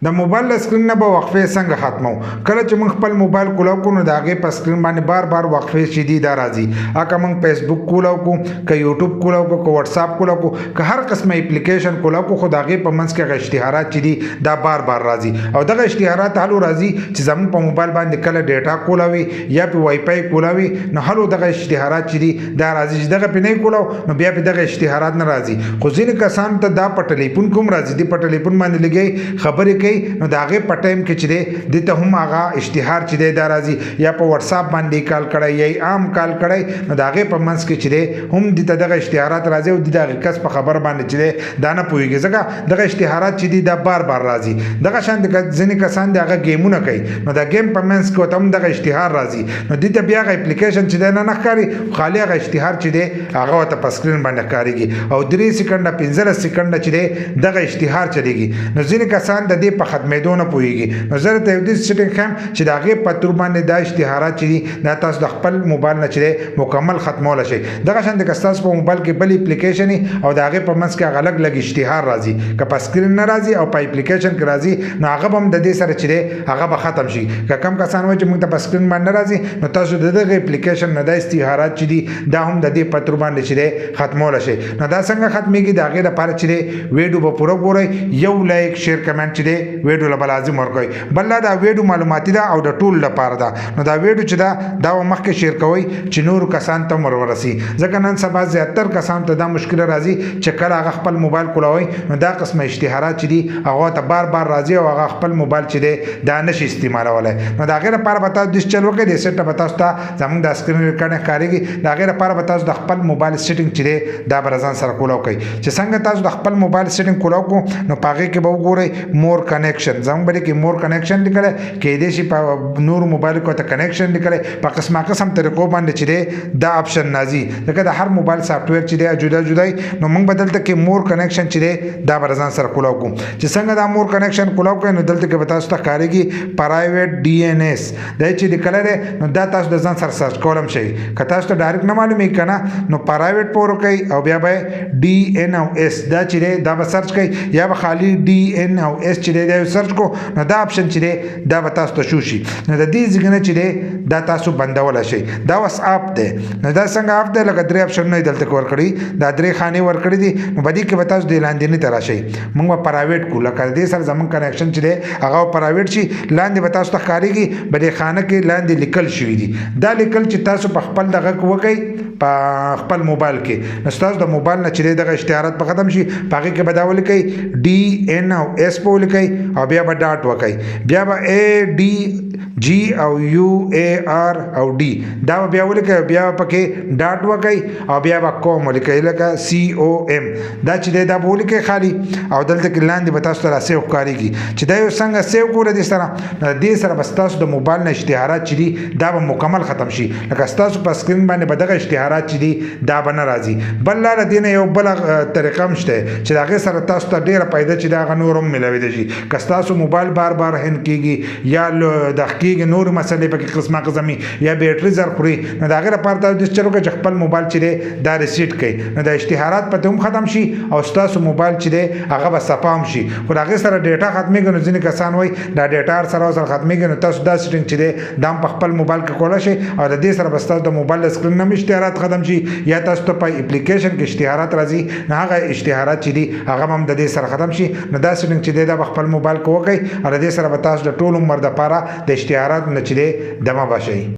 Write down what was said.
د موبایل سکرین نه به وقفې څنګه ختمو کله چې موږ خپل موبایل کولاو کو نو د هغې په سکرین باندې بار بار وقفې چې دي دا راځي اکه موږ فیسبوک کولاو کو که یوټیوب کولاو کو که واتساپ کولاو کو که هر قسمه اپلیکیشن کولاو کو خو د هغې په منځ کې هغه اشتهارات چې دي دا بار بار راځي او دغه اشتهارات هلو راځي چې زموږ په موبایل باندې کله ډیټا کولاوي یا په وای فای کولاوي نو هلو دغه اشتهارات چې دي دا راځي چې دغه پې نه کولاو نو بیا پې دغه اشتهارات نه راځي خو ځینې کسان ته دا په ټلیفون کوم راځي دي په ټلیفون باندې لګي خبرې کوي نو د هغې په ټایم کې چې دی دې ته هم هغه اشتهار چې دی دا راځي یا په واتساپ باندې کال کړی یا عام کال کړی نو د هغې په منځ کې چې دی هم دې ته دغه اشتهارات راځي او د هغې کس په خبر باندې چې دی دا نه پوهېږي ځکه دغه اشتهارات چې دي دا بار بار راځي دغه شان ځینې کسان د هغه ګیمونه کوي نو د ګیم په منځ کې ورته هم دغه اشتهار راځي نو دې ته بیا هغه اپلیکیشن چې دی نه ښکاري خالي هغه اشتهار چې دی هغه ورته په سکرین باندې ښکارېږي او 3 سکنډه 15 سکنډه چې دی دغه اشتهار چلېږي نو ځینې کسان د دې په ختمېدو نه پوهېږي نو زه درته یو داسې سیټینګ ښیم چې د هغې په تور باندې دا اشتهارات چې دي دا تاسو د خپل موبایل نه چې دی مکمل ختمولی شئ دغه شان د که ستاسو په موبایل کې بل اپلیکیشن او د هغې په منځ کې هغه لږ لږ اشتهار راځي که په سکرین نه راځي او په اپلیکیشن کې راځي نو هغه به هم د دې سره چې دی هغه به ختم شي که کم کسان وایي چې موږ ته په سکرین باندې نه راځي نو تاسو د دغه اپلیکیشن نه دا اشتهارات چې دي دا هم د دې په تور باندې چې دی ختمولی شئ نو دا څنګه ختمېږي د هغې لپاره چې دی ویډیو به پوره ګورئ یو لایک شیر کمنټ چې دی ویډیو له به لازم ورکوئ بل دا ویډیو معلوماتي ده او د ټول لپاره ده نو دا ویډیو چې ده دا به مخکې شیر کوئ چې نورو کسان ته هم ورورسي ځکه نن سبا زیاتر کسانو ته دا مشکله راځي چې کله هغه خپل موبایل کولاوئ نو دا قسمه اشتهارات چې دي هغه ته بار بار راځي او هغه خپل موبایل چې دی دا نشي استعمالولی نو د هغې لپاره به تاسو داسې چل وکړئ دې سیټ ته به تاسو ته زموږ د سکرین ریکارډینګ ښکارېږي د هغې لپاره به تاسو د خپل موبایل سیټینګ چې دی دا به ځان سره کولاو کوئ چې څنګه تاسو د خپل موبایل سیټینګ کولاو کړو نو په هغې کې به وګورئ مور کنیکشن زموږ به کې مور کنیکشن لیکلی کیدای شي په نورو موبایل کې ورته کنیکشن لیکلی په قسمه قسم طریقو باندې چې دی دا آپشن راځي ځکه د هر موبایل سافټویر چې دی جدا جدا نو موږ به دلته کې مور کنیکشن چې دی دا به ځان سره کولاو کوو چې څنګه دا مور کنیکشن کولاو کوئ نو دلته کې به تاسو ته ښکارېږي پرایویټ ډي ان ایس دا چې لیکلی دی نو دا تاسو د ځان سره سرچ کولی هم شئ که تاسو ته ډایرکټ نه معلومېږي که نه نو پرایویټ پور کوئ او بیا به ډي ان او ایس دا چې دی دا به سرچ کوئ یا به خالي ډي ان او ایس چې دی دا سرچ کو نو دا آپشن چې دی دا به تاسو ته شو شي نو د دې ځای نه چې دی دا تاسو بندولی شئ دا اوس اپ دی نو دا څنګه اپ دی لکه 3 آپشنونه یې دلته کې ورکړي دا 3 خانې ورکړي دي نو په دې کې به تاسو د لاندېني ته راشئ موږ به پرایویټ کړو لکه دې سره زموږ کنیکشن چې دی هغه پرایویټ شي لاندې به تاسو ته ښکارېږي په دې خانه کې لاندې لیکل شوي دي دا لیکل چې تاسو په خپل دغه وکئ په خپل موبایل کې نو ستاسو د موبایل نه چې دی دغه اشتهارات په ختم شي په هغې کې به دا ولیکئ ډي ان او ایس په ولیکئ او بیا به ډاټ وکئ بیا به اے ډي جی او یو اے آر او ډي دا به بیا ولیکئ بیا به پکې ډاټ وکئ او بیا به کوم ولیکئ لکه سی او ایم دا چې دی دا به ولیکئ خالي او دلته کې لاندې به تاسو ته راسیو ښکارېږي چې دا یو څنګه سیو کړو دې سره دې سره به ستاسو د موبایل نه اشتهارات چې دي دا به مکمل ختم شي لکه ستاسو په سکرین باندې به دغه اشتهارات چې دي دا به نه راځي بل لاره دې نه یو بله طریقه هم شته چې د هغې سره تاسو ته ډېره فایده چې د هغه نور هم میلاویدی شي که ستاسو موبایل بار بار هینګ کېږي یا دغه کېږي نورې مسلې پکې قسمه قسمي یا بیټري زر خوري نو د هغې لپاره تاسو داسې چل وکړئ چې خپل موبایل چې دی دا ریسیټ کړئ نو د اشتهارات پته هم ختم شي او ستاسو موبایل چې دی هغه به صفا هم شي خو د هغې سره ډیټا ختمېږي نو ځینې کسان وایي دا ډیټا سره ختمېږي نو تاسو دا سیټینګ چې دی دا هم په خپل موبایل کې کولی شئ او د دې سره به ستاسو د موبایل د سکرین نه هم اشتهارات ختم شي یا تاسو ته په اپلیکیشن کې اشتهارات راځي نو هغه اشتهارات چې دي هغه هم د دې سره ختم شي نو دا سیټینګ چې دی دا په خپل موبایل کې وکړئ او د دې سره به تاسو د ټول عمر دپاره د اشتهاراتو نه چې دی دمه بشئ